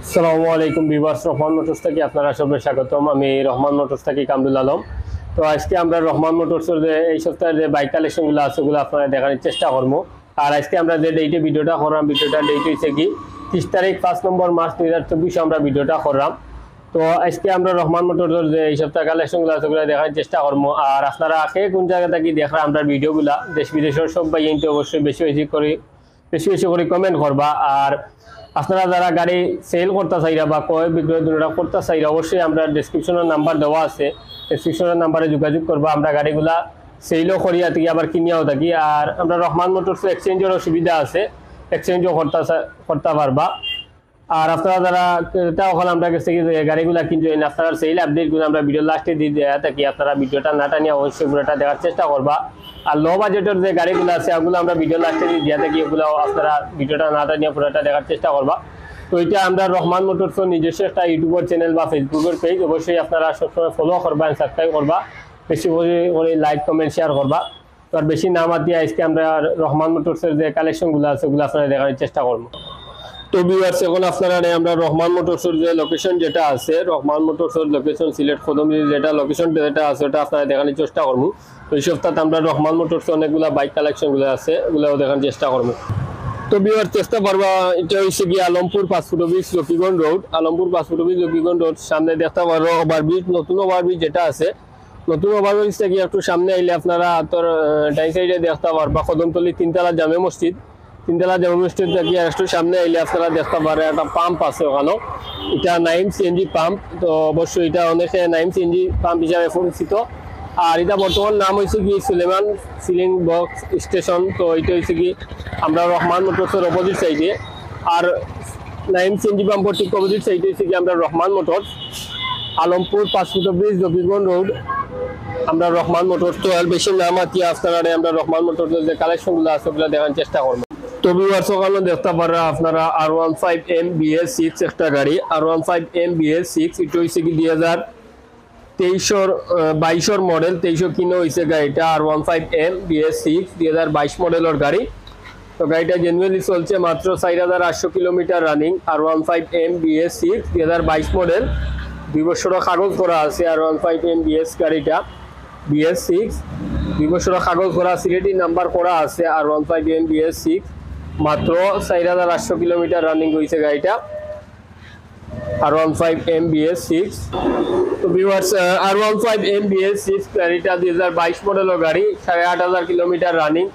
আসসালামু আলাইকুম viewers, Rahman motors থেকে আপনারা সবাই স্বাগতম। আমি রহমান মোটরস থেকে কামরুল আলম। তো আজকে আমরা রহমান মোটরসের যে এই সপ্তাহের যে বাইক কালেকশনগুলো আছে ওগুলো আপনারা দেখানোর চেষ্টা করবো। আর আজকে আমরা যে ডেটে ভিডিওটা করলাম, ভিডিওটা ডেট হয়েছে কি 30 তারিখ 5 নম্বর মার্চ 2024 আমরা ভিডিওটা করলাম। তো আজকে আমরা রহমান মোটরসের যে এই সপ্তাহ কালেকশনগুলো আছে ওগুলো দেখানোর চেষ্টা করবো। আর আপনারা আগে কোন জায়গা থেকে দেখরা আমরা ভিডিওগুলা দেশ বিদেশের সব ভাই কিন্তু অবশ্যই বেশি বেশি করে কমেন্ট করবা। আর আপনারা যারা গাড়ি সেল করতে চাইরা বা ক্রয় বিক্রয় দুটোটা করতে চাইরা অবশ্যই আমরা ডেসক্রিপশনের নাম্বার দেওয়া আছে, ডেসক্রিপশনের নাম্বারে যোগাযোগ করবা। আমরা গাড়িগুলা সেলও করিয়া থাকি আবার কিনিয়াও থাকি। আর আমরা রহমান মোটরস এক্সচেঞ্জেরও সুবিধা আছে, এক্সচেঞ্জও করতে পারবা। আর আপনারা যারা ক্রেতা হল আমরা কাছ থেকে গাড়িগুলা কিনছেন, আপনারা সেল আপডেটগুলো আমরা ভিডিও লাস্টে দিয়ে দেওয়া থাকি। আপনারা ভিডিওটা না টানিয়ে অবশ্যই পুরোটা দেখার চেষ্টা করবা। আর লো বাজেটের যে গাড়িগুলো আছে ওগুলো আমরা ভিডিও লাস্টে দিয়ে দেওয়া থাকি, ওগুলো আপনারা ভিডিওটা না টানিয়ে পুরোটা দেখার চেষ্টা করবা। তো এটা আমরা রহমান মোটরসের নিজস্ব একটা ইউটিউবের চ্যানেল বা ফেসবুকের পেজ, অবশ্যই আপনারা সবসময় ফলো করবা, সাবস্ক্রাইব করবা, বেশি করে লাইক কমেন্ট শেয়ার করবা। তো আর বেশি নাম দিয়ে আজকে আমরা রহমান মোটরসের যে কালেকশনগুলো আছে ওগুলো আপনারা দেখার চেষ্টা করবো। তো ভিউয়ার্স, এখন আপনারা আমরা রহমান মোটরসের যে লোকেশন যেটা আছে, রহমান মোটরসের লোকেশন সিলেট কদমী যেটা লোকেশন যেটা আছে ওটা আপনারা দেখানোর চেষ্টা করবো। তো এই সপ্তাহে আমরা রহমান মোটরসের অনেকগুলো বাইক কালেকশনগুলো আছে ওগুলোও দেখানোর চেষ্টা করবো। তো ভিউয়ার্স, চেষ্টা করবা, এটা হচ্ছে গিয়ে Alampur passport office Laxmiganj road, Alampur passport office Laxmiganj road সামনে দেখতে পারবো ওভারব্রিজ, নতুন ওভারব্রিজ যেটা আছে, নতুন ওভারব্রিজ থেকে একটু সামনে আইলে আপনারা তোর ডাইন সাইডে দেখতে পারবা কদমতলী তিনতলা জামে মসজিদ, তিনতলা জামে মসজিদ থেকে একটু সামনে আইলে আপনারা দেখতে পারে একটা পাম্প আছে ওখানে, এটা নাইম সিএনজি পাম্প। তো অবশ্যই এটা অনেকে নাইম সিএনজি পাম্প হিসাবে পরিচিত। আর এটা বর্তমান নাম হয়েছে কি সুলেমান সিলিং বক্স স্টেশন। তো এটা হয়েছে কি আমরা রহমান মোটরসের অপোজিট সাইডে, আর নাইম সিএনজি পাম্পের ঠিক অপোজিট সাইডে হয়েছে কি আমরা Rahman motors, Alampur passport office Laxmiganj road, আমরা রহমান মোটরস। তো আর বেশি নাম আতি আপনারা আমরা রহমান মোটরসের যে কালেকশনগুলো আছে ওগুলো দেখার চেষ্টা করবো। তো ভিউয়ার্স, ওখানে দেখতে পারা আপনারা R15M BS6 একটা গাড়ি, R15M BS6, এটা হয়েছে কি 2023-22 মডেল, 23 কিনো হয়েছে গাড়িটা। R15M BS6 2022 মডেলের গাড়ি। তো গাড়িটা জেনুইনলি চলছে মাত্র 4800 kilometre running. R15M BS6 2022 model, 2 বছরের কাগজ করা আছে। R15M BS গাড়িটা BS6 2 বছরের কাগজ করা, সিলেটি নাম্বার করা আছে। R15M BS6 মাত্র 4800 কিলোমিটার রানিং হয়েছে গাড়িটা, R15M BS6। তো ভিউয়ার্স, R15M BS6 গাড়িটা 2022 মডেলের গাড়ি, 8500 কিলোমিটার রানিং,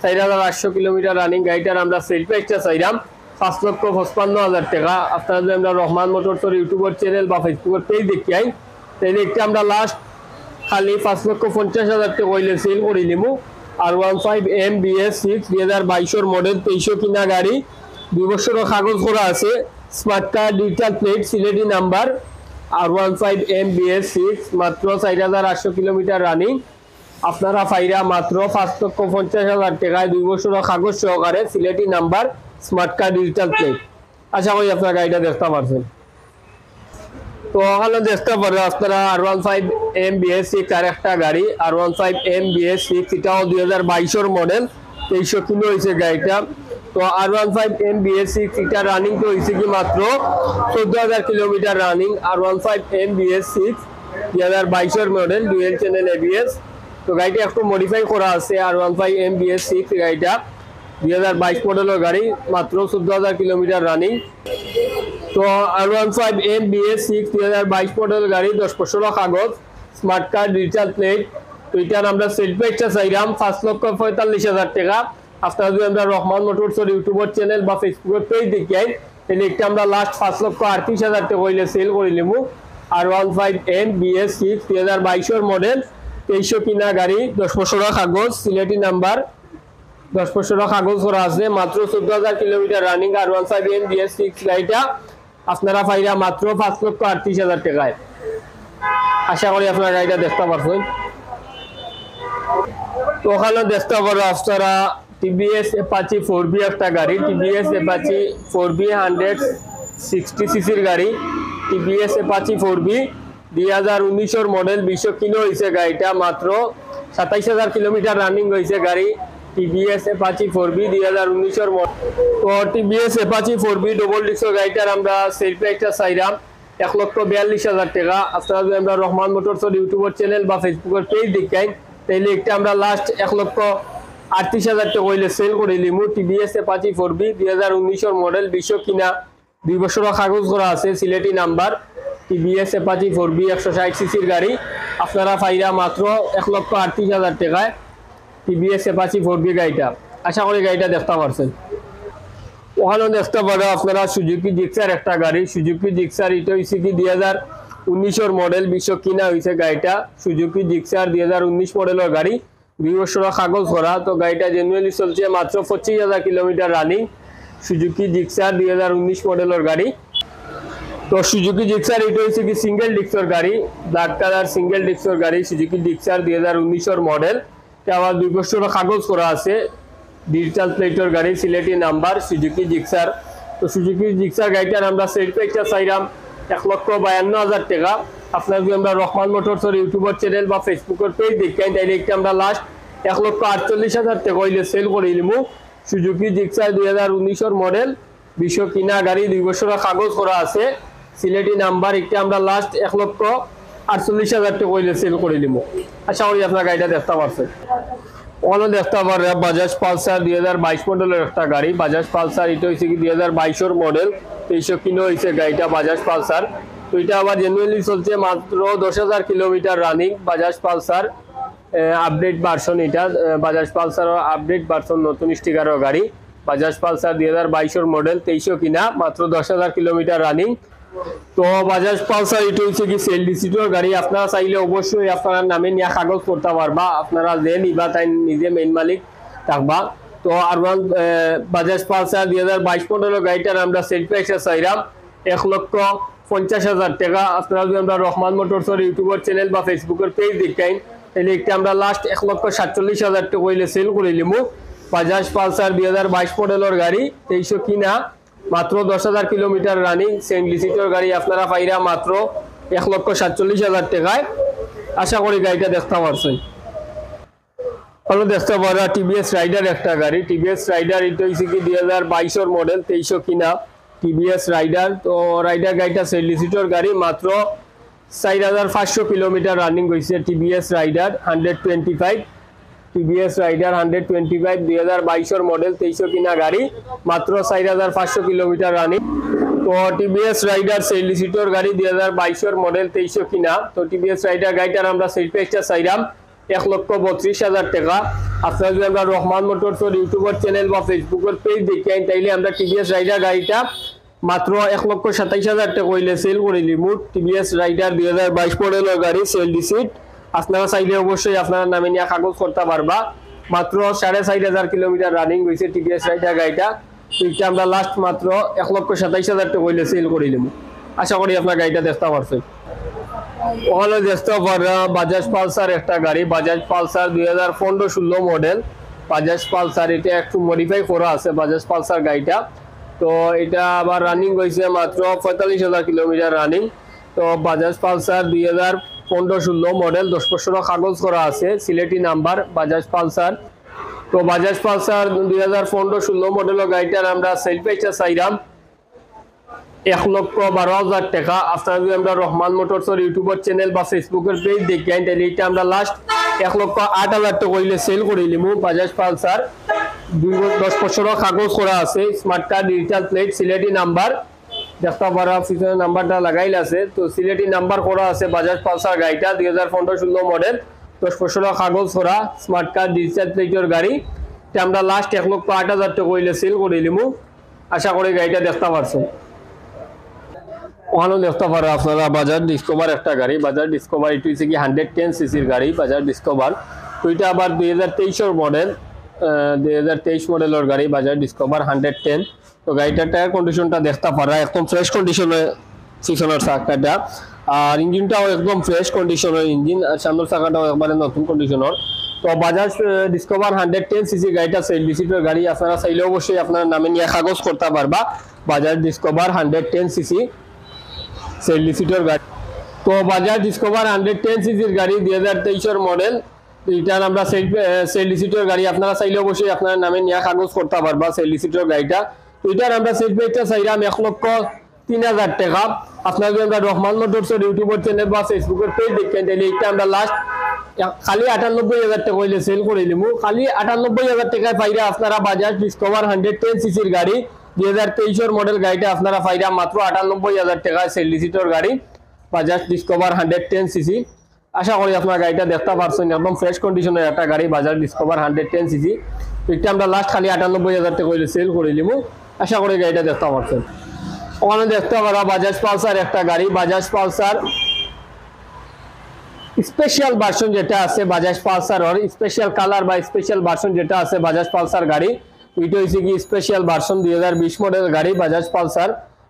4800 কিলোমিটার রানিং। গাড়িটার আমরা সেল প্রাইসটা চাইলাম 5,55,000 টাকা। আপনারা যদি আমরা রহমান মোটরসের ইউটিউবের চ্যানেল বা ফেসবুকের পেজ দেখি আই, তাইলে একটা আমরা লাস্ট খালি 5,50,000 টাকা হইলে সেল করে নিবো। R15M BS6 2022 মডেল, 23 কিনা গাড়ি, 2 বছরের কাগজ করা আছে, smart card, digital plate, Sylheti number. R15M BS6 মাত্র 4800 কিলোমিটার রানিং। আপনারা ফাইরা মাত্র 5,50,000 টাকায় 2 বছরের কাগজ সহকারে, Sylheti number, smart card, digital plate. আশা করি আপনারা গাড়িটা দেখতে পারছেন। তো ওখানে দেখতে পারে আপনারা R15M BS6 আর একটা গাড়ি, R15M BS6, এটাও 2022 মডেল, 23 কিলো হয়েছে গাড়িটা। তো R15M BS6 এটা রানিং তো হয়েছে কি মাত্র 14,000 kilometre running. R15M BS6 2022 model, dual channel ABS। তো গাড়িটা একটু মডিফাই করা আছে। R15M BS6 গাড়িটা 2022 মডেলের গাড়ি, মাত্র 14,000 কিলোমিটার রানিং। তো R15M BS6 2022 মডেল গাড়ি, 10 বছরের কাগজ, স্মার্ট কার্ড, ডিজিটাল প্লেট। তো এটার আমরা সেল প্রাইসটা চাইলাম 5,45,000 টাকা। আপনারা যদি আমরা রহমান মোটরসের ইউটিউবের চ্যানেল বা ফেসবুকের পেজ দেখি তাহলে একটা আমরা লাস্ট 5,38,000 টাকা হইলে সেল করে নেব। R15M BS6 2022 মডেল, 23 কিনা গাড়ি, 10 বছরের কাগজ, সিলেটি নাম্বার, 10 বছরের কাগজ করা আছে, মাত্র 14,000 কিলোমিটার রানিং। R15M BS6 গাড়িটা আপনারা পাইরা মাত্র 5,38,000 টাকায়। আশা করি আপনারা গাড়িটা দেখতে পারছেন। তো ওখানে দেখতে পারো আপনারা TVS Apache 4B একটা গাড়ি, TVS Apache 4B 160cc গাড়ি, TVS Apache 4B 2019 model, 20 kilo হয়েছে গাড়িটা, মাত্র 27,000 কিলোমিটার রানিং হয়েছে গাড়ি। টিভিএস অ্যাপাচি 4B 2019 এর মডেল। তো TVS Apache 4B double disc গাড়িটার আমরা সেল প্রাইসটা চাইলাম 1,42,000 টাকা। আপনারা যদি আমরা রহমান মোটরসের ইউটিউবের চ্যানেল বা ফেসবুকের পেজ দেখাই তাইলে একটা আমরা লাস্ট 1,38,000 টাকা হইলে সেল করে লিমু। টিভিএস অ্যাপাচি 4B 2019 এর মডেল, 20 কিনা, 2 বছরের কাগজ করা আছে, Sylheti number. TVS Apache 4B 160 সিসির গাড়ি আপনারা পাইরা মাত্র 1,38,000 টাকায় টিভিএস অ্যাপাচি 4B গাড়িটা। আশা করি গাড়িটা দেখতে পারছেন। ওখানেও দেখতে পারো আপনারা সুজুকি জিক্সার একটা গাড়ি, সুজুকি জিক্সার, এটা হয়েছে কি 2019 এর মডেল, 20 কিনা হয়েছে গাড়িটা। সুজুকি জিক্সার 2019 মডেলের গাড়ি, 2 বছরের কাগজ করা। তো গাড়িটা জেনুইনলি চলছে মাত্র 25,000 কিলোমিটার রানিং। সুজুকি জিক্সার 2019 মডেলের গাড়ি। তো সুজুকি জিক্সার এটা হচ্ছে কি সিঙ্গেল ডিস্কের গাড়ি, ব্ল্যাক কালার সিঙ্গেল ডিস্কের গাড়ি। সুজুকি জিক্সার 2019 এর মডেল, আবার 2 বছরের কাগজ করা আছে, ডিজিটাল প্লেটের গাড়ি, সিলেটি নাম্বার, সুজুকি জিক্সার। তো সুজুকি জিক্সার গাড়িটার আমরা সেল প্রাইসটা চাইলাম 1,52,000 টাকা। আপনার যদি আমরা রহমান মোটরসের ইউটিউবের চ্যানেল বা ফেসবুকের পেজ দেখেন তাইলে একটা আমরা লাস্ট 1,48,000 টাকা হইলে সেল করে নিবো। সুজুকি জিক্সার 2019 এর মডেল, 20 কিনা গাড়ি, 2 বছরের কাগজ করা আছে, সিলেটি নাম্বার, একটা আমরা লাস্ট 1,48,000 টাকা হইলে সেল করে নিবো। আশা করি আপনার গাড়িটা দেখতে পারছেন। ওখানে দেখতে পারে বাজাজ পালসার 2022 মডেলের একটা গাড়ি, বাজাজ পালসার এটা হয়েছে কি 2022 এর মডেল, 23 কিলো হয়েছে গাড়িটা বাজাজ পালসার। তো এটা আবার জেনুইনলি চলছে মাত্র 10,000 kilometre running. Bajaj Pulsar update version, এটা বাজাজ পালসার আপডেট ভার্সন, নতুন স্টিকারের গাড়ি। বাজাজ পালসার 2022 এর মডেল, 23 কিনা, মাত্র 10,000 কিলোমিটার রানিং। তো বাজাজ পালসার এটা হচ্ছে কি সেল ডিসিটোর গাড়ি। আপনারা চাইলে অবশ্যই আপনার নামে নিয়ে কাগজ করতে পারবা, আপনারা যে নিবা তাই নিজে মেইন মালিক থাকবা। তো আর বাজাজ পালসার 2022 মডেলের গাড়িটার আমরা সেল প্রাইসে চাইলাম 1,50,000 টাকা। আপনারা যদি আমরা রহমান মোটরসের ইউটিউবের চ্যানেল বা ফেসবুকের পেজ দেখাই তাহলে একটা আমরা লাস্ট 1,47,000 টাকা হইলে সেল করে নিবো। বাজাজ পালসার 2022 মডেলের গাড়ি, 23 কিনা, মাত্র 10,000 কিলোমিটার রানিং, সেন্ট লিসিটোর গাড়ি আপনারা পাইরা মাত্র 1,47,000 টাকায়। আশা করি গাড়িটা দেখতে পারছেন। ভালো দেখতে পারা টিভিএস রাইডার একটা গাড়ি, টিভিএস রাইডার এটা হচ্ছে কি 2022 এর মডেল, 23 কিনা, টিভিএস রাইডার। তো রাইডার গাড়িটা সেন্ট লিসিটোর গাড়ি, মাত্র 4,500 কিলোমিটার রানিং হয়েছে। টিভিএস রাইডার 125, টিভিএস রাইডার 125 2022 এর মডেল, 23 কিনা গাড়ি, মাত্র 4,500 কিলোমিটার রানিং। তো টিভিএস রাইডার সেল ডিসিটোর গাড়ি 2022 এর মডেল, 23 কিনা। তো টিভিএস রাইডার গাড়িটার আমরা সেল প্রাইসটা চাইলাম 1,32,000 টাকা। আপনারা যদি আমরা রহমান মোটরসের ইউটিউবের চ্যানেল বা ফেসবুকের পেজ দেখেন তাইলে আমরা টিভিএস রাইডার গাড়িটা মাত্র 1,27,000 টাকা হইলে সেল করে নিবো। টিভিএস রাইডার 2022 মডেলের গাড়ি, সেল ডিসিট। আপনারা চাইলে অবশ্যই আপনার নামে নিয়ে কাগজ করতে পারবা। মাত্র 4,500 কিলোমিটার রানিং হয়েছে টিভিএস রাইডার গাড়িটা। এটা আমরা লাস্ট মাত্র 1,27,000 টাকা হইলে সেল করে নিবো। আশা করি আপনার গাড়িটা দেখতে পারছেন। ওখানে দেখতে পারা বাজাজ পালসার একটা গাড়ি, Bajaj Pulsar 2015-16 model, Bajaj Pulsar. এটা একটু মডিফাই করা আছে বাজাজ পালসার গাড়িটা। তো এটা আবার রানিং হয়েছে মাত্র 45,000 কিলোমিটার রানিং। তো বাজাজ পালসার 2015-16 মডেল, 10 বছরের কাগজ করা আছে, সিলেটি নাম্বার, বাজাজ পালসার। তো বাজাজ পালসার 2015-16 মডেলের গাড়িটার আমরা সেল প্রাইসটা চাইলাম 1,12,000 টাকা। আপনারা যদি আমরা রহমান মোটরসের ইউটিউবের চ্যানেল বা ফেসবুকের পেজ দেখেন তাহলে এটা আমরা লাস্ট 1,08,000 টাকা হইলে সেল করে নিবো। বাজাজ পালসার 10 বছরের কাগজ করা আছে, smart card, digital plate, Sylheti number, দেখতে পারা পিছনে নাম্বারটা লাগাইল আছে। তো সিলেটি নাম্বার করা আছে বাজাজ পালসার গাড়িটা, 2015-16 মডেল, 10 বছরের কাগজ করা, স্মার্ট কার্ড, ডিজিটাল প্লেটের গাড়ি। এটা আমরা লাস্ট 1,08,000 টাকা হইলে সেল করে নিবো। আশা করি গাড়িটা দেখতে পারছেন। ওখানেও দেখতে পারে আপনারা বাজাজ ডিসকভার একটা গাড়ি, বাজাজ ডিসকভার এটা হচ্ছে কি 110 সিসির গাড়ি, বাজাজ ডিসকভার। তো এটা আবার 2023 এর মডেল, 2023 মডেলের গাড়ি, বাজাজ ডিসকভার 110। তো গাড়িটার টায়ার কন্ডিশনটা দেখতে পারা একদম ফ্রেশ কন্ডিশনে, পিছনের চাকাটা আর ইঞ্জিনটাও একদম ফ্রেশ কন্ডিশনের ইঞ্জিন, আর সামনের চাকাটাও একবারে নতুন কন্ডিশনের। তো বাজাজ ডিসকভার 110 সিসি গাড়িটা সেল ডিসিটের গাড়ি। আপনারা চাইলে অবশ্যই আপনার নামে নিয়ে কাগজ করতে পারবা। বাজাজ ডিসকভার 110 সিসি সেল ডিসিটের গাড়ি। তো বাজাজ ডিসকভার 110 সিসির গাড়ি, 2023 এর মডেল, তো এটার আমরা সেল রিসিটের গাড়ি আপনারা চাইলে অবশ্যই আপনার নামে নিয়ে কাগজ করতে পারবা সেল রিসিটের গাড়িটা। তো এটার আমরা সেল প্রাইসটা চাইলাম 1,03,000 টাকা। আপনারা যদি আমরা রহমান মোটরসের ইউটিউবের চ্যানেল বা ফেসবুকের পেজ দেখেন তাহলে এটা আমরা লাস্ট খালি 98,000 টাকা হইলে সেল করে নিমু। খালি 98,000 টাকায় পাইরা আপনারা বাজাজ ডিসকভার 110 সিসির গাড়ি 2023 মডেল গাড়িটা আপনারা পাইরা মাত্র 98,000 টাকায় সেল রিসিটের গাড়ি বাজাজ ডিসকভার 110 সিসি। আশা করি আপনার গাড়িটা দেখতে পারছেন, একদম ফ্রেশ কন্ডিশনের একটা গাড়ি বাজাজ ডিসকভার 110 সিসি। এটা আমরা লাস্ট খালি 98,000 টাকা হইলে সেল করে নিমু। আশা করি গাড়িটা দেখতে পারছেন। ওখানে দেখতে পারা বাজাজ পালসার একটা গাড়ি, বাজাজ পালসার স্পেশাল ভার্সন যেটা আছে বাজাজ পালসার আর স্পেশাল কালার বা স্পেশাল ভার্সন যেটা আছে বাজাজ পালসার গাড়ি, ওইটা হচ্ছে কি স্পেশাল ভার্সন 2020 মডেল গাড়ি বাজাজ পালসার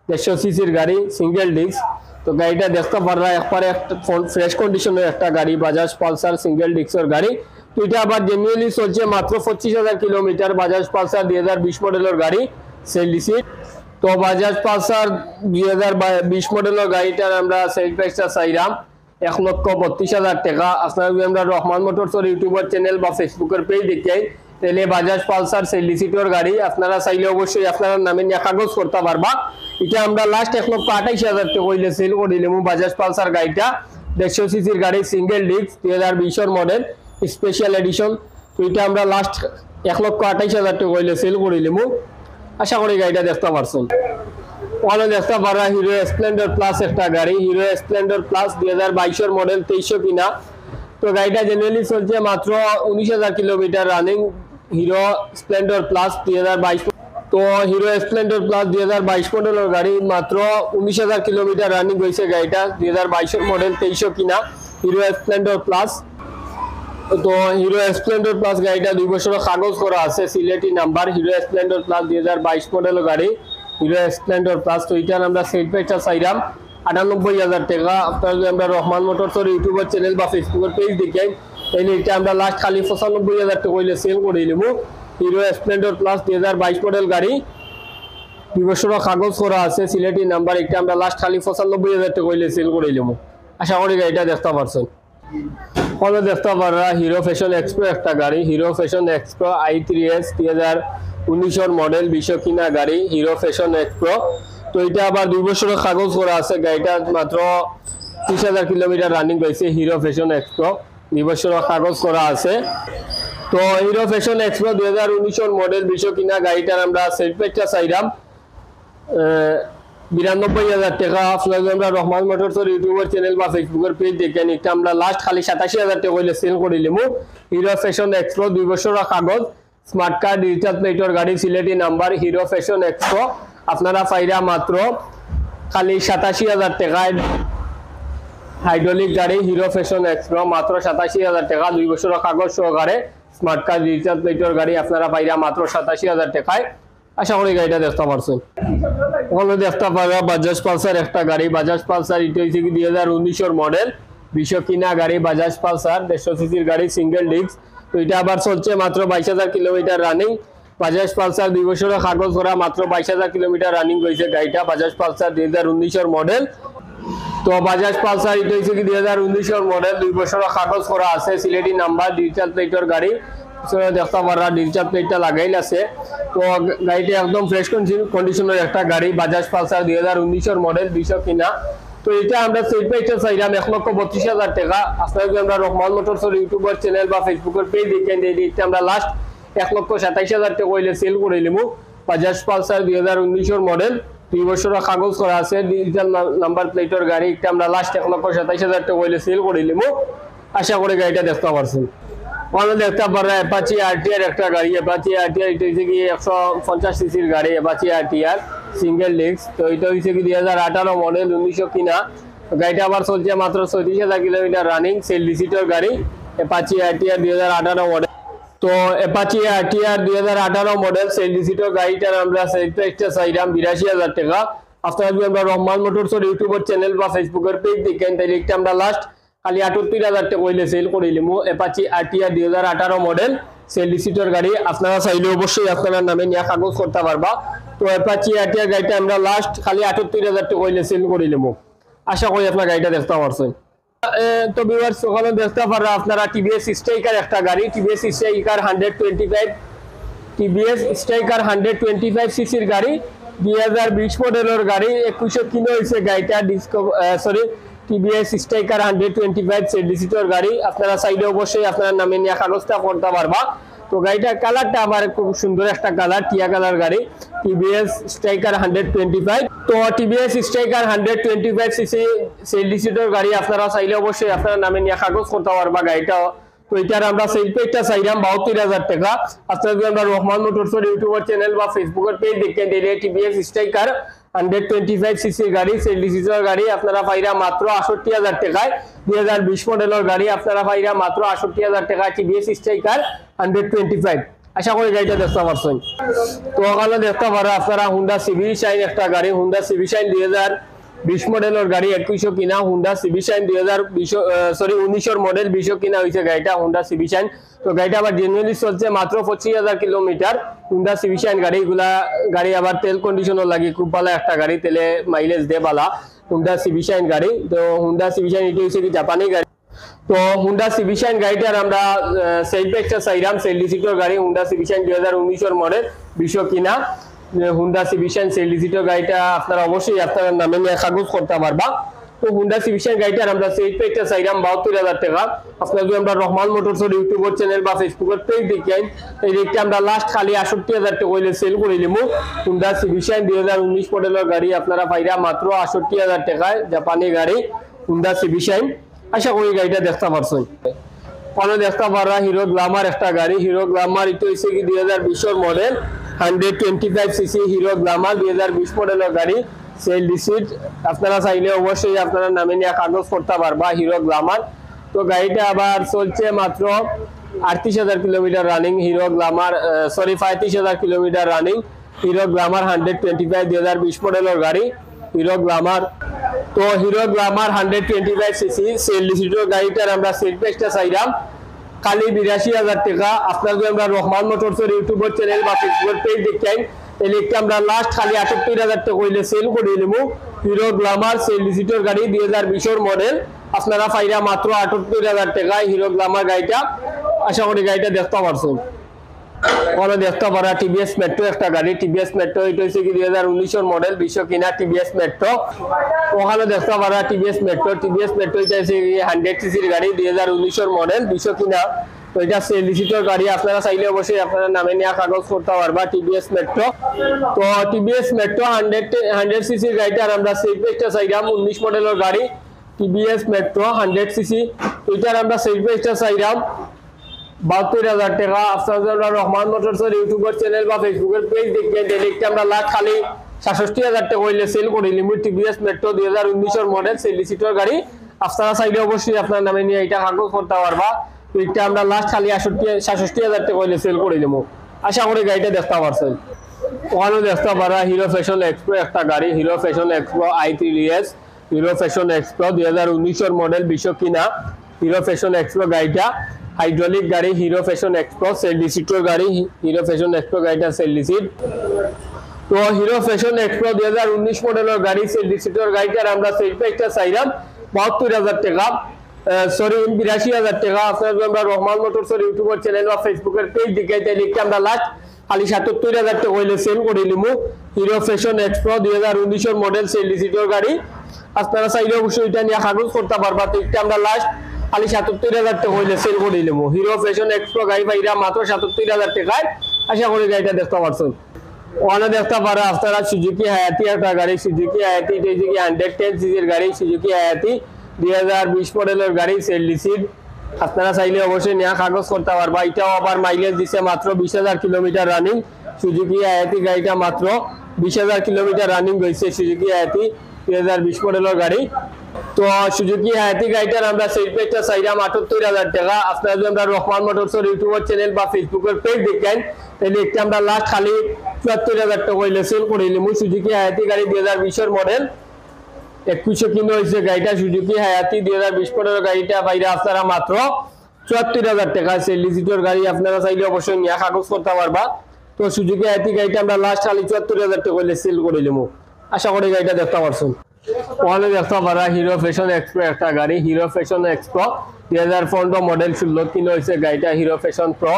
150 সিসির গাড়ি সিঙ্গেল ডিস্ক। তো গাড়িটা দেখতে পাররা একবারে একটা ফ্রেশ কন্ডিশনের একটা গাড়ি বাজাজ পালসার সিঙ্গেল ডিস্কের গাড়ি। তো এটা আবার জেনুইনলি চলছে মাত্র 25,000 কিলোমিটার বাজাজ পালসার 2020 মডেলের গাড়ি সেল রিসিট। তো বাজাজ পালসার 2020 মডেলের গাড়িটার আমরা সেল প্রাইসটা চাইলাম 1,32,000 টাকা। আপনারা যদি আমরা রহমান মোটরসের ইউটিউবের চ্যানেল বা ফেসবুকের পেজ দেখেন তাহলে বাজাজ পালসার সেল রিসিটের গাড়ি আপনারা চাইলে অবশ্যই আপনার নামে নিয়ে কাগজ করতে পারবা। এটা আমরা লাস্ট 1,28,000 টাকা হইলে সেল করে দিলাম বাজাজ পালসার গাড়িটা 150 সিসির গাড়ি single disc 2020 model special edition. তো এটা আমরা লাস্ট 1,28,000 টাকা হইলে সেল করে দিলাম। আশা করি গাড়িটা দেখতে পারছেন। ওখানে দেখতে পারা হিরো স্প্লেন্ডার প্লাস একটা গাড়ি, হিরো স্প্লেন্ডার প্লাস 2022 মডেল 2300 কিনা। তো গাড়িটা জেনারেলি চলছে মাত্র 19,000 kilometre running hero Splendor plus 2022। তো হিরো স্প্লেন্ডার প্লাস 2022 মডেলের গাড়ি মাত্র 19,000 কিলোমিটার রানিং হয়েছে গাড়িটা 2022 মডেল 2300 কিনা হিরো স্প্লেন্ডার প্লাস। তো হিরো স্প্লেন্ডার প্লাস গাড়িটা 2 বছরের কাগজ করা আছে Sylheti number hero Splendor plus 2022 মডেলের গাড়ি হিরো স্প্লেন্ডার প্লাস। তো এটার আমরা সেল প্রাইসটা চাইলাম 98,000 টাকা। আপনারা যদি আমরা রহমান মোটরসের ইউটিউবের চ্যানেল বা ফেসবুকের পেজ দেখেন তাহলে এটা আমরা লাস্ট খালি 95,000 টাকা হইলে সেল করে নিব। হিরো স্প্লেন্ডার প্লাস 2022 মডেল গাড়ি 2 বছরের কাগজ করা আছে সিলেটি নাম্বার, এটা আমরা লাস্ট খালি 95,000 টাকা হইলে সেল করে নিব। আশা করি গাড়িটা দেখতে পারছেন। ওখানে দেখতে পারা হিরো ফ্যাশন এক্সপ্রো একটা গাড়ি, hero Fashion Expro i3s 2019 model 20 কিনা গাড়ি হিরো ফ্যাশন এক্সপ্রো। তো এটা আবার 2 বছরের কাগজ করা আছে গাড়িটা মাত্র 30,000 কিলোমিটার রানিং হয়েছে হিরো ফ্যাশন এক্সপ্রো 2 বছরের কাগজ করা আছে। তো হিরো ফ্যাশন এক্সপ্রো 2019 মডেল 20 কিনা গাড়িটার আমরা সেল প্রাইসটা চাইলাম 92,000 টাকা। আপনারা আমরা রহমান মোটরসের ইউটিউবের চ্যানেল বা ফেসবুকের পেজ দেখেন এটা আমরা লাস্ট খালি 87,000 টাকা হইলে সেল করে দিলাম। হিরো ফ্যাশন এক্সপ্রো 2 বছরের কাগজ স্মার্ট কার্ড ডিজিটাল প্লেটের গাড়ি Sylheti number hero Fashion Expro আপনারা পাইরা মাত্র খালি 87,000 টাকায় হাইড্রোলিক গাড়ি হিরো ফ্যাশন এক্সপ্রো মাত্র 87,000 টাকা 2 বছরের কাগজ সহকারে স্মার্ট কার্ড ডিজিটাল প্লেটের গাড়ি আপনারা পাইরা মাত্র 87,000 টাকায়। আশা করি গাড়িটা দেখতে পারছেন। ওখানে দেখতে পারা বাজাজ পালসার একটা গাড়ি, বাজাজ পালসার এটা হচ্ছে 2019 মডেল 20 কিনা গাড়ি বাজাজ পালসার 150 সিসির গাড়ি সিঙ্গেল ডিস্ক। তো এটা আবার চলছে মাত্র 22,000 কিলোমিটার রানিং বাজাজ পালসার 2 বছরের কাগজ করা মাত্র 22,000 কিলোমিটার রানিং হয়েছে গাড়িটা বাজাজ পালসার 2019 মডেল। তো বাজাজ পালসার এটা হচ্ছে 2019 মডেল 2 বছরের কাগজ করা আছে সিলেটি নাম্বার ডিজিটাল প্লেটের গাড়ি দেখতে পারা ডিজিটাল প্লেটটা লাগাইল আছে। তো গাড়িটা একদম ফ্রেশ কন্ডিশনের একটা গাড়ি বাজাজ পালসার 2019 মডেল 20 কিনা। তো এটা আমরা সেল প্রাইসটা চাইলাম 1,32,000 টাকা। আপনারা যদি আমরা রহমান মোটরসের ইউটিউবের চ্যানেল বা ফেসবুকের পেজ দেখেন এটা আমরা লাস্ট 1,27,000 টাকা হইলে সেল করে নিব। বাজাজ পালসার 2019 মডেল 2 বছরের কাগজ করা আছে ডিজিটাল নাম্বার প্লেটের গাড়ি এটা আমরা লাস্ট 1,27,000 টাকা হইলে সেল করে নিব। আশা করি গাড়িটা দেখতে পারছেন। ওখানে দেখতে পারা অ্যাপাচি আরটিআর একটা গাড়ি, অ্যাপাচি আরটিআর এটা হচ্ছে কি 150 সিসির গাড়ি অ্যাপাচি আরটিআর সিঙ্গেল ডিস্ক। তো এটা হচ্ছে কি 2018 মডেল 1900 কিনা গাড়িটা আবার চলছে মাত্র 36,000 কিলোমিটার রানিং সেল রিসিটের গাড়ি অ্যাপাচি আরটিআর 2018 মডেল। তো অ্যাপাচি আরটিআর 2018 মডেল সেল রিসিটের গাড়িটার আমরা সেল প্রাইসটা চাইলাম 82,000 টাকা। আপনারা যদি আমরা রহমান মোটরসের ইউটিউবের চ্যানেল বা ফেসবুকের পেজ দেখেন তাহলে একটা আমরা লাস্ট খালি 78,000 টাকা হইলে সেল করে দিলাম। অ্যাপাচি আরটিআর 2018 মডেল সেল রিসিটের গাড়ি আপনারা চাইলে অবশ্যই আপনার নামে নিয়ে কাগজ করতে পারবা। তো অ্যাপাচি আরটিআর গাড়িটা আমরা লাস্ট খালি 78,000 টাকা হইলে সেল করে দিলাম। আশা করি আপনার গাড়িটা দেখতে পারছেন। তো ভিউয়ার্স ওখানে দেখতে পাররা আপনারা টিভিএস স্ট্রাইকার একটা গাড়ি, টিভিএস স্ট্রাইকার 125, টিভিএস স্ট্রাইকার 125 সিসির গাড়ি, 2020 মডেলের গাড়ি, 2100 কিলো হয়েছে গাড়িটা। টিভিএস স্ট্রাইকার 125 সেডি সিটের গাড়ি। আপনারা চাইলে অবশ্যই আপনার নামে নিয়ে কাগজটা করতে পারবা। তো গাড়িটার কালারটা আবার খুব সুন্দর একটা কালার, টিয়া কালার গাড়ি, টিভিএস স্ট্রাইকার 125। তো টিভিএস স্ট্রাইকার 125 সিসি সেডি সিটের গাড়ি আপনারা চাইলে অবশ্যই আপনার নামে নিয়ে কাগজ করতে পারবা গাড়িটা। তো এটার আমরা সেল পেজটা চাইলাম 72,000 টাকা। আপনারা যদি আমরা রহমান মোটরসের ইউটিউবের চ্যানেল বা ফেসবুকের পেজ দেখেন দিলে টিভিএস স্ট্রাইকার 125 সিসি গাড়ি, সেল সিটের গাড়ি আপনারা পাইরা মাত্র 68,000 টাকায়। 2020 মডেলের গাড়ি আপনারা পাইরা মাত্র 68,000 টাকায় টিভিএস স্ট্রাইকার 125। আশা করি গাড়িটা দেখতে পারছেন। তো ওখানে দেখতে পারা আপনারা হুন্ডা সিভি শাইন একটা গাড়ি, হুন্ডা সিভি শাইন 2020 মডেলের গাড়ি, 2100 কিনা। হুন্ডা সিভি শাইন 1900 মডেল, 2000 কিনা হয়েছে গাড়িটা হুন্ডা সিভি শাইন। তো গাড়িটা আবার জেনুইনলি চলছে মাত্র 25,000 কিলোমিটার। হুন্ডা সিভি শাইন গাড়ি, এগুলা গাড়ি আবার তেল কন্ডিশনও লাগে, খুব ভালো একটা গাড়ি, তেলে মাইলেজ দে ভালো হুন্ডা সিভি শাইন গাড়ি। তো হুন্ডা সিভি শাইন এটা হচ্ছে কি জাপানি গাড়ি। তো হুন্ডা সিভি শাইন গাড়িটার আমরা সেল পেজটা চাইলাম, সেল সিটের গাড়ি, হুন্ডা সিভি শাইন 2019 মডেল, 2000 কিনা। হুন্ডা সিভি শাইন সেল সিটের গাড়িটা আপনারা অবশ্যই আপনার নামে নিয়ে কাগজ করতে পারবা। তো হুন্ডা সিভি শাইন গাড়িটার আমরা সেল পেজটা চাইলাম 72,000 টাকা। আপনারা যদি আমরা রহমান মোটরসের ইউটিউবের চ্যানেল বা ফেসবুকের পেজ দেখেন এই রেটটা আমরা লাস্ট খালি 68,000 টাকা হইলে সেল করে নিব। হুন্ডা সিভি শাইন 2019 মডেলের গাড়ি আপনারা পাইরা মাত্র 68,000 টাকায়, জাপানি গাড়ি হুন্ডা সিভি শাইন। আশা করি গাড়িটা দেখতে পারছেন। পরে দেখতে পারা হিরো গ্ল্যামার একটা গাড়ি, হিরো গ্ল্যামার এটা হচ্ছে কি 2020 মডেল, 125 সিসি হিরো গ্ল্যামার 2020 মডেলের গাড়ি, সেল রিসিট আপনারা চাইলে অবশ্যই আপনারা নামে নিয়ে কাগজ করতে পারবা হিরো গ্ল্যামার। তো গাড়িটা আবার চলছে মাত্র 38,000 kilometre running, hero Glamour 35,000 kilometre running, hero Glamour 125 2020 মডেলের গাড়ি, হিরো গ্ল্যামার। তো হিরো গ্ল্যামার 125 সিসি সেল সিটের গাড়িটার আমরা সেল প্রাইসটা চাইলাম খালি 82,000 টাকা। আপনারা যদি আমরা রহমান মোটরসের ইউটিউবের চ্যানেল বা ফেসবুকের পেজ দেখেন তাহলে একটা আমরা লাস্ট খালি 68,000 টাকা হইলে সেল করে নেব। হিরো গ্ল্যামার সেল সিটের গাড়ি 2020 মডেল আপনারা পাইরা মাত্র 68,000 টাকায় হিরো গ্ল্যামার গাড়িটা। আশা করি গাড়িটা দেখতে পারছেন। ওখানে দেখতে পারা টিভিএস মেট্রো একটা গাড়ি, টিভিএস মেট্রো এটা হচ্ছে কি 2019 মডেল, 2000 কিনা টিভিএস মেট্রো। ওখানে দেখতে পারা টিভিএস মেট্রো, টিভিএস মেট্রো এটা হচ্ছে 100 সিসির গাড়ি, 2019 মডেল, 2000 কিনা। তো এটা সেল সিটের গাড়ি আপনারা চাইলে অবশ্যই আপনারা নামে নিয়ে কাগজ করতে পারবা টিভিএস মেট্রো। তো টিভিএস মেট্রো 100 সিসির গাড়িটার আমরা সেল প্রাইসটা চাইলাম 19 মডেলের গাড়ি, টিভিএস মেট্রো 100 সিসি এটার আমরা সেল প্রাইসটা চাইলাম 72,000 টাকা। আপনারা রহমান মোটরসের ইউটিউবের চ্যানেল বা ফেসবুকের পেজ দেখবেন দেখতে আমরা লাখ খালি 67,000 টাকা হইলে সেল করি limit TVS Metro 2019 model sale সিটের গাড়ি। আপনারা চাইলে অবশ্যই আপনার নামে নিয়ে এটা কাগজ করতে পারবা। এটা আমরা লাস্ট খালি 67,000 টাকা হইলে সেল করে দেবো। আশা করি গাড়িটা দেখতে পারছেন। ওখানে দেখতে পারা হিরো ফ্যাশন এক্সপ্রো একটা গাড়ি, hero Fashion Expro i3s, hero Fashion Xpro 2019 model, 2000 কিনা হিরো ফ্যাশন এক্সপ্রো গাড়িটা, হাইড্রোলিক গাড়ি, হিরো ফ্যাশন এক্সপ্রো সেল সিটের গাড়ি, হিরো ফ্যাশন এক্সপ্রো গাড়িটা সেল সিট। তো হিরো ফ্যাশন এক্সপ্রো 2019 মডেলের গাড়ি সেল সিটের গাড়িটার আমরা সেল প্রাইসটা চাইলাম 72,000 টাকা, 82,000 টাকা। আপনারা আমরা রহমান মোটরসের ইউটিউবের চ্যানেল বা ফেসবুকের পেজ দেখে লিখে আমরা লাস্ট খালি 77,000 টাকা হইলে সেল করে নিব। Hero Fashion Xpro 2019 model sale সিটের গাড়ি আপনারা চাইলে অবশ্যই এটা নিয়ে কাগজ করতে পারবা। তো এটা আমরা লাস্ট খালি 77,000 টাকা হইলে সেল করে নিব। হিরো ফ্যাশন এক্সপ্রো গাড়ি পাইরা মাত্র 77,000 টাকায়। আশা করি গাড়িটা দেখতে পারছেন। ওখানে দেখতে পারা আপনারা সুজুকি হায়াতি একটা গাড়ি, সুজুকি হায়াতি এটা হচ্ছে কি 110 সিসির গাড়ি, সুজুকি হায়াতি 2020 মডেলের গাড়ি সেল সিট আপনারা চাইলে অবশ্যই নিয়ে কাগজ করতে পারবা। এটাও আবার মাইলেজ দিছে মাত্র 20,000 কিলোমিটার রানিং। সুজুকি হায়াতি গাড়িটা মাত্র 20,000 কিলোমিটার রানিং হয়েছে, সুজুকি হায়াতি 2020 মডেলের গাড়ি। তো সুজুকি হায়াতি গাড়িটার আমরা সেল প্রাইসটা চাইলাম 78,000 টাকা। আপনারা যদি আমরা রহমান মোটরসের ইউটিউবের চ্যানেল বা ফেসবুকের পেজ দেখেন তাহলে একটা আমরা লাস্ট খালি 74,000 টাকা হইলে সেল করে নিলাম। সুজুকি হায়াতি গাড়ি 2020 মডেল, 2100 কিলো হয়েছে গাড়িটা, সুজুকি হায়াতি 2020 মডেলের গাড়িটা বাইরে আপনারা মাত্র 74,000 টাকা সেল সিটের গাড়ি। আপনারা চাইলে অবশ্যই নিয়ে কাগজ করতে পারবা। তো সুজুকি হায়াতি গাড়িটা আমরা লাস্ট খালি 74,000 টাকা হইলে সেল করে নিলাম। আশা করি গাড়িটা দেখতে পারছেন। ওখানে দেখতে পারা হিরো ফ্যাশন এক্সপ্রো একটা গাড়ি, hero Fashion Expro 2015 model 16 kilo হয়েছে গাড়িটা, হিরো ফ্যাশন প্রো।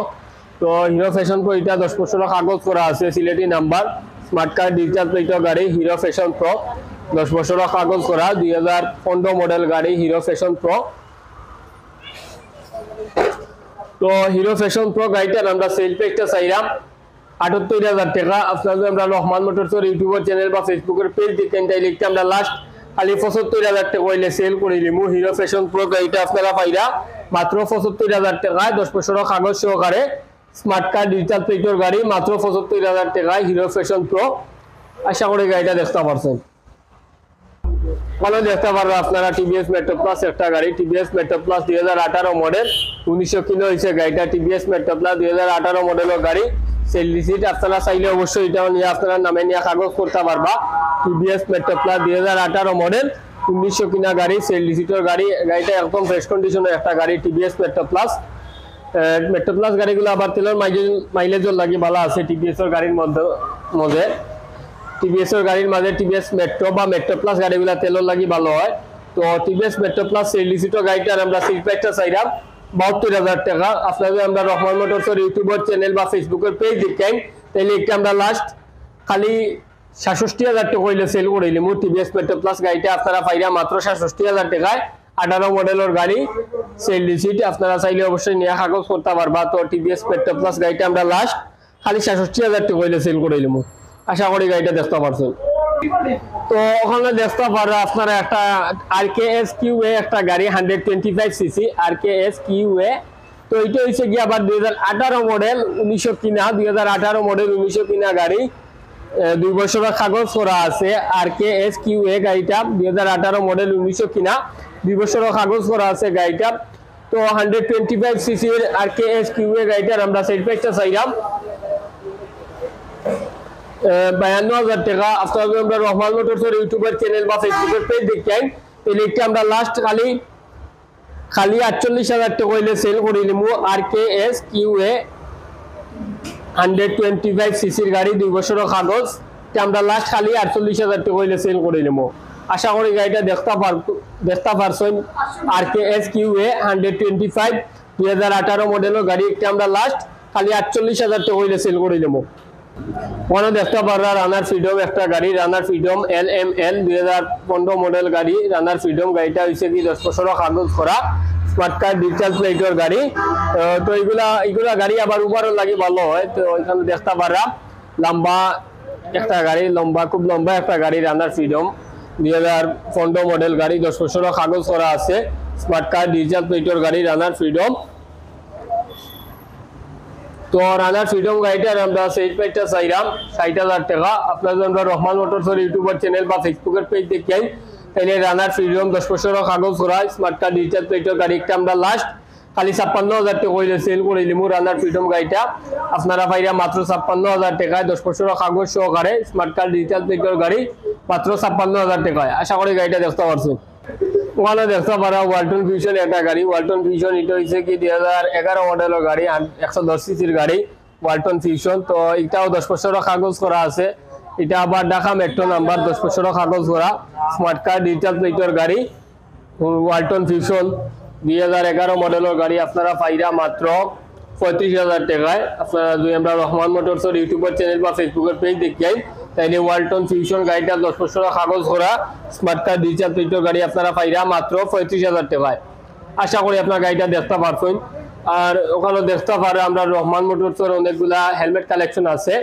তো হিরো ফ্যাশন প্রো এটা 10 বছরের কাগজ করা আছে, Sylheti number, smart card, digital প্লেটের গাড়ি, হিরো ফ্যাশন প্রো 10 বছরের কাগজ করা, 2015 মডেল গাড়ি, হিরো ফ্যাশন প্রো। তো হিরো ফ্যাশন প্রো গাড়িটার আমরা সেল প্রাইসটা চাইলাম 78,000 টাকা। আপনাদের আমরা রহমান মোটরসের ইউটিউবের চ্যানেল বা ফেসবুকের পেজ দেখেন, তাই লিখতে আমরা লাস্ট খালি 75,000 টাকা হইলে সেল করে দিমু। হিরো ফ্যাশন প্রো গাড়িটা আপনারা পাইরা মাত্র 75,000 টাকায় 10 বছরের কাগজ সহকারে, স্মার্ট কার্ড, ডিজিটাল প্লেটের গাড়ি, মাত্র 75,000 টাকায় হিরো ফ্যাশন প্রো। আশা করি গাড়িটা দেখতে পারছেন। ভালো দেখতে পারবেন আপনারা টিভিএস মেট্রো প্লাস একটা গাড়ি, TVS metro plus 2018 model, 1900 kilo হয়েছে গাড়িটা, টিভিএস মেট্রো প্লাস 2018 মডেলের গাড়ি, সেল রিসিট আপনারা চাইলে অবশ্যই এটাও নিয়ে আপনারা নামে নিয়ে কাগজ করতে পারবা। টিভিএস মেট্রো প্লাস 2018 মডেল, 1900 কিনা গাড়ি, সেল রিসিটের গাড়ি, গাড়িটা একদম ফ্রেশ কন্ডিশনের একটা গাড়ি, TVS metro plus. Metro plus গাড়িগুলো আবার তেলের মাইলেজের লাগি ভালো আছে টিভিএস এর গাড়ির মধ্যে টিভিএস এর গাড়ির মাঝে টিভিএস মেট্রো বা মেট্রো প্লাস গাড়িগুলো তেলের লাগি ভালো হয়। তো টিভিএস মেট্রো প্লাস সেল রিসিটের গাড়িটার আমরা সেল প্রাইসটা চাইলাম 72,000 টাকা। আপনাদের আমরা রহমান মোটরসের ইউটিউবের চ্যানেল বা ফেসবুকের পেজ দেখেন, তাইলে একটা আমরা লাস্ট খালি 66,000 টাকা হইলে সেল করে দিলাম। টিভিএস মেট্রো প্লাস গাড়িটা আপনারা পাইরা মাত্র 66,000 টাকায়, 18 মডেলের গাড়ি, সেল রিসিট আপনারা চাইলে অবশ্যই নিয়ে কাগজ করতে পারবা। তো টিভিএস মেট্রো প্লাস গাড়িটা আমরা লাস্ট খালি 66,000 টাকা হইলে সেল করে দিলাম। আশা করি গাড়িটা দেখতে পারছেন। তো ওখানে দেখতে পারো আপনারা একটা RKS QA একটা গাড়ি, 125 সিসি RKS QA। তো এটা হচ্ছে গিয়ে আবার 2018 মডেল, 1900 কিনা, 2018 মডেল 1900 কিনা গাড়ি, 2 বছরের কাগজ করা আছে। RKS QA গাড়িটা 2018 মডেল, 1900 কিনা, 2 বছরের কাগজ করা আছে গাড়িটা। তো 125 সিসির RKS QA গাড়িটার আমরা সেল প্রাইসটা চাইলাম 52,000 টাকা। আপনাদের আমরা রহমান মোটরসের ইউটিউবের চ্যানেল বা ফেসবুকের পেজ দেখেন, এই লিখটা আমরা লাস্ট খালি 48,000 টাকা হইলে সেল করে নিমু। RKS QA 125 সিসির গাড়ি, 2 বছরের কাগজ, আমরা লাস্ট খালি 48,000 টাকা হইলে সেল করে নিমু। আশা করি গাড়িটা দেখতে পারছেন। RKS QA 125 2018 মডেলের গাড়ি, একটা আমরা লাস্ট খালি 48,000 টাকা হইলে সেল করে নিমু। ওখানে দেখতে পাররা রানার ফ্রিডম একটা গাড়ি, রানার ফ্রিডম LML 2015 মডেল গাড়ি, রানার ফ্রিডম গাড়িটা হচ্ছে কি 10 বছরের কাগজ করা, স্মার্ট কার্ড, ডিজিটাল প্লেটের গাড়ি। তো এইগুলা গাড়ি আবার উবারও লাগি ভালো হয়। তো ওইখানে দেখতে পাররা লম্বা একটা গাড়ি, খুব লম্বা একটা গাড়ি, রানার ফ্রিডম 2015 মডেল গাড়ি, 10 বছরের কাগজ করা আছে, স্মার্ট কার্ড, ডিজিটাল প্লেটের গাড়ি, রানার ফ্রিডম। তো রানার ফ্রিডম গাড়িটার আমরা সেল প্রাইসটা চাইলাম 60,000 টাকা। আপনাদের আমরা রহমান মোটরসের ইউটিউবের চ্যানেল বা ফেসবুকের পেজ দেখেন, তাইলে রানার ফ্রিডম 10 বছরের কাগজ করা, স্মার্ট কার্ড, ডিজিটাল প্লেটের গাড়ি, একটা আমরা লাস্ট খালি 56,000 টাকা হইলে সেল করে দিলাম। রানার ফ্রিডম গাড়িটা আপনারা পাইরা মাত্র 56,000 টাকায়, 10 বছরের কাগজ সহকারে, স্মার্ট কার্ড, ডিজিটাল প্লেটের গাড়ি, মাত্র 56,000 টাকায়। আশা করি গাড়িটা দেখতে পারছেন। ওখানে দেখতে পারা ওয়ালটন ফিউশন একটা গাড়ি, ওয়ালটন ফিউশন এটা হচ্ছে কি 2011 মডেলের গাড়ি, 110 সিসির গাড়ি, ওয়ালটন ফিউশন। তো এটাও 10 বছরের কাগজ করা আছে, এটা আবার ঢাকা মেট্রো নাম্বার, 10 বছরের কাগজ করা, স্মার্ট কার্ড, ডিজিটাল প্লেটের গাড়ি, ওয়ালটন ফিউশন 2011 মডেলের গাড়ি, আপনারা পাইরা মাত্র 35,000 টাকায়। আপনারা যদি আমরা রহমান মোটরসের ইউটিউবের চ্যানেল বা ফেসবুকের পেজ দেখেন, তাইলে ওয়ালটন ফিউশন গাড়িটা 10 বছরের কাগজ করা, স্মার্ট কার্ড, ডিজিটাল প্লেটের গাড়ি, আপনারা পাইরা মাত্র 35,000 টাকায়। আশা করি আপনার গাড়িটা দেখতে পারছেন। আর ওখানে দেখতে পারে আমরা রহমান মোটরসের অনেকগুলা হেলমেট কালেকশন আছে।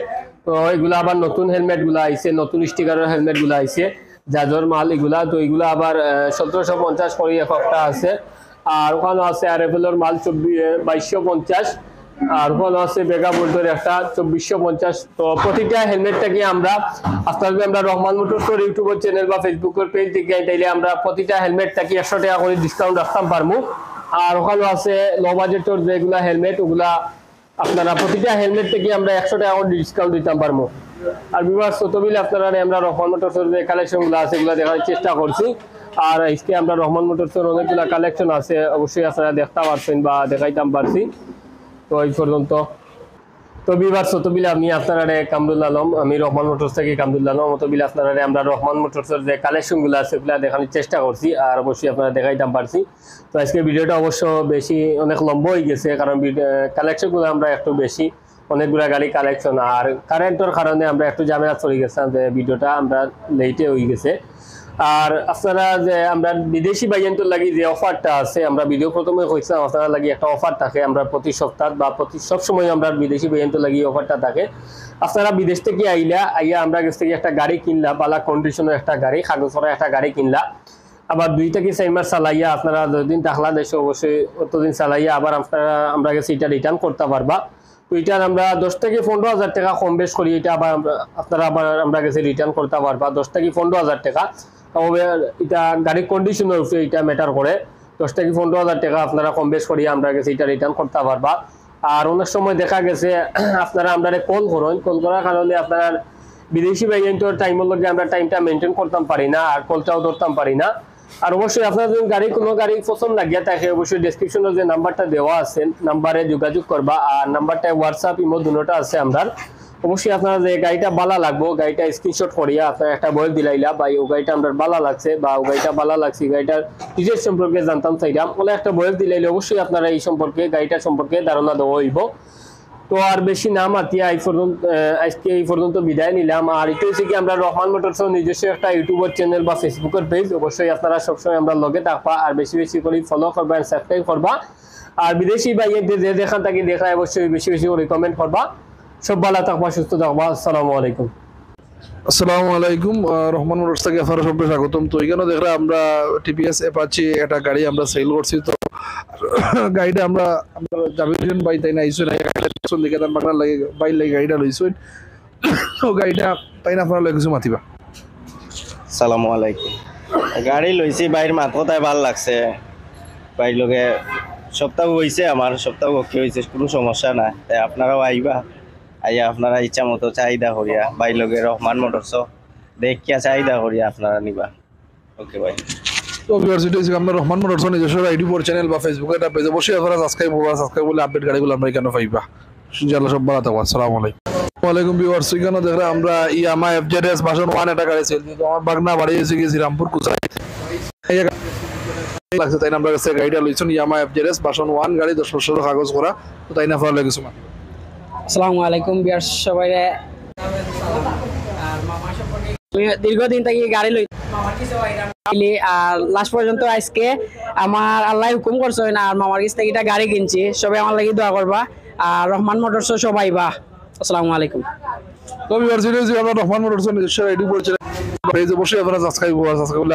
তো এগুলা আবার নতুন হেলমেট গুলা আইছে, নতুন স্টিকারের হেলমেট গুলা আইছে, জাজর মাল এগুলা। তো এগুলা আবার 1750 করে একটা আছে। আর ওখানে আছে RFL এর মাল 2250, আর ওখানে আছে বেগা বোল্টের একটা 2450। তো প্রতিটা হেলমেটটাকে আমরা আপনাদের আমরা রহমান মোটরসের ইউটিউবের চ্যানেল বা ফেসবুকের পেজ দেখে তাইলে আমরা প্রতিটা হেলমেটটাকে 100 টাকা করে ডিসকাউন্ট রাখতাম পারবো। আর ওখানে আছে লো বাজেটের যেগুলা হেলমেট, ওগুলা আপনারা প্রতিটা হেলমেট থেকে আমরা 100 টাকা করে ডিসকাউন্ট দিতাম পারবো। আর বিভাগ ততবিল আপনারা আমরা রহমান মোটরসের যে কালেকশনগুলো আছে এগুলো দেখার চেষ্টা করছি। আর আজকে আমরা রহমান মোটরসের অনেকগুলো কালেকশন আছে, অবশ্যই আপনারা দেখতে পারছেন বা দেখাইতাম পারছি। তো এই পর্যন্ত। তো বিবার সতবিলে আমি আপনারা কামরুল আলম, আমি রহমান মোটরস থেকে কামরুল আলম। অতবিলে আপনারা আমরা রহমান মোটরসের যে কালেকশনগুলো আছে সেগুলো দেখানোর চেষ্টা করছি, আর অবশ্যই আপনারা দেখাইতাম পারছি। তো আজকে ভিডিওটা অবশ্য বেশি অনেক লম্বা হয়ে গেছে, কারণ কালেকশনগুলো আমরা একটু বেশি, অনেকগুলা গাড়ি কালেকশন, আর কারেন্টের কারণে আমরা একটু ঝামেলা চলে গেছিলাম যে ভিডিওটা আমরা লেটে হয়ে গেছে। আর আপনারা যে আমরা বিদেশি ভাইয়ান্তর লাগি যে অফারটা আছে, আমরা ভিডিও প্রথমে কইছিলাম আপনারা লাগি একটা অফার থাকে, আমরা প্রতি সপ্তাহ বা প্রতি সবসময় আমরা বিদেশি ভাইয়ান্তর লাগি অফারটা থাকে। আপনারা বিদেশ থেকে আইয়া আমরা কাছ থেকে একটা গাড়ি কিনলা, বালা কন্ডিশনের একটা গাড়ি, কাগজ করা একটা গাড়ি কিনলা, আবার 2 থেকে 4 মাস চালাইয়া আপনারা যতদিন থাকলা দেশে অবশ্যই অতদিন চালাইয়া আবার আপনারা আমরা কাছে এটা রিটার্ন করতে পারবা। তো এটা আমরা 10 থেকে 15,000 টাকা কম বেশ করি, এটা আবার আপনারা আবার আমরা কাছে রিটার্ন করতে পারবা 10 থেকে 15,000 টাকা। তবে এটা গাড়ির কন্ডিশনের উপরে এটা ম্যাটার করে, 10 থেকে 15,000 টাকা আপনারা কম বেশ করিয়া আমরা কাছে এটা রিটার্ন করতে পারবা। আর অনেক সময় দেখা গেছে আপনারা আমরা কল করেন, কল করার কারণে আপনারা বিদেশি ভাইয়েন্টর টাইমের লগে আমরা টাইমটা মেনটেন করতাম পারি না, আর কলটাও ধরতাম পারি না। আর অবশ্যই আপনার যদি কোনো গাড়ি পছন্দ লাগিয়া থাকে অবশ্যই ডেসক্রিপশনের যে নাম্বারটা দেওয়া আছে নাম্বারে যোগাযোগ করবা, আর নাম্বারটা হোয়াটসঅ্যাপ ইমো দুটোটা আছে আমরা। অবশ্যই আপনারা যে গাড়িটা বালা লাগবো গাড়িটা স্ক্রিনশট করিয়া আপনারা একটা বয়স দিলাইলা বা ও গাড়িটা আমরা বালা লাগছে বা ও গাড়িটা বালা লাগছে, গাড়িটার ডিটেলস সম্পর্কে জানতাম চাইলাম বলে একটা বয়স দিলাইলে অবশ্যই আপনারা এই সম্পর্কে গাড়িটা সম্পর্কে ধারণা দেওয়া হইব। তো আর বেশি না মাতিয়া আজকে এই পর্যন্ত বিদায় নিলাম। আর এটা হচ্ছে কি আমরা রহমান মোটরসের নিজস্ব একটা ইউটিউবের চ্যানেল বা ফেসবুকের পেজ, অবশ্যই আপনারা সবসময় আমরা লগে থাকবা, আর বেশি বেশি করে ফলো করবা, সাবস্ক্রাইব করবা। আর বিদেশি ভাইয়ের যে দেখান তাকে দেখায় অবশ্যই বেশি বেশি করে কমেন্ট করবা। সব ভালো থাকবা, সুস্থ থাকবা। আসসালামু আলাইকুম। আসসালামু আলাইকুম। রহমান মোটরস থেকে আপনারা সবাই স্বাগতম। তো এখানে দেখলে আমরা টিপিএস অ্যাপাচি একটা গাড়ি আমরা সেল করছি। তো গাড়িটা আমরা জাবিরুদ্দিন ভাই তাই না আইসুন দিকে তার বাগনার লাগে বাইর লাগে গাড়িটা লইছুন। তো গাড়িটা তাই না আপনারা লই কিছু মাতিবা। আসসালামু আলাইকুম। গাড়ি লইছি বাইর মাত্র তাই ভাল লাগছে, বাইর লগে সপ্তাহ হয়েছে, আমার সপ্তাহ ভক্তি হয়েছে, কোনো সমস্যা নাই। তাই আপনারাও আইবা, আইয়া আপনারা ইচ্ছা মতো চাহিদা করিয়া বাইর লগে রহমান মোটরস দেখিয়া চাহিদা করিয়া আপনারা নিবা। ওকে ভাই। তো ভিউয়ার্স, এটা হচ্ছে আমরা রহমান মোটরস নিজস্ব ইউটিউব চ্যানেল বা ফেসবুকে একটা পেজ, অবশ্যই আপনারা সাবস্ক্রাইব করলে আপডেট গাড়িগুলো আমরা এখানে পাইবা। ইনশাআল্লাহ সব ভালো থাকবা। আসসালামু আলাইকুম। ওয়ালাইকুম ভিউয়ার্স, এখানে দেখলে আমরা ইয়ামা এফজেডএস ভার্সন 1 একটা গাড়ি সেল দিই। তো আমার বাগনা বাড়ি এসে গেছি রামপুর কুচাই লাগছে, তাই না আমরা কাছে গাড়িটা লইছেন ইয়ামা এফজেডএস ভার্সন 1 গাড়ি 10 বছর কাগজ করা। তো তাই না আপনারা লাগছে। আসসালামু আলাইকুম ভিউয়ার্স সবাই, দীর্ঘদিন থেকে গাড়ি লই আর লাস্ট পর্যন্ত আজকে আমার আল্লাহ হুকুম করছে না, আর মামার কাছ থেকে এটা গাড়ি কিনছি। সবাই আমার লাগি দোয়া করবা, আর রহমান মোটরস সবাই বা। আসসালামু আলাইকুম। তো ভিউয়ার্স, এটা হচ্ছে আমরা রহমান মোটরস নিজস্ব ইউটিউব চ্যানেল, অবশ্যই আপনারা সাবস্ক্রাইব করলে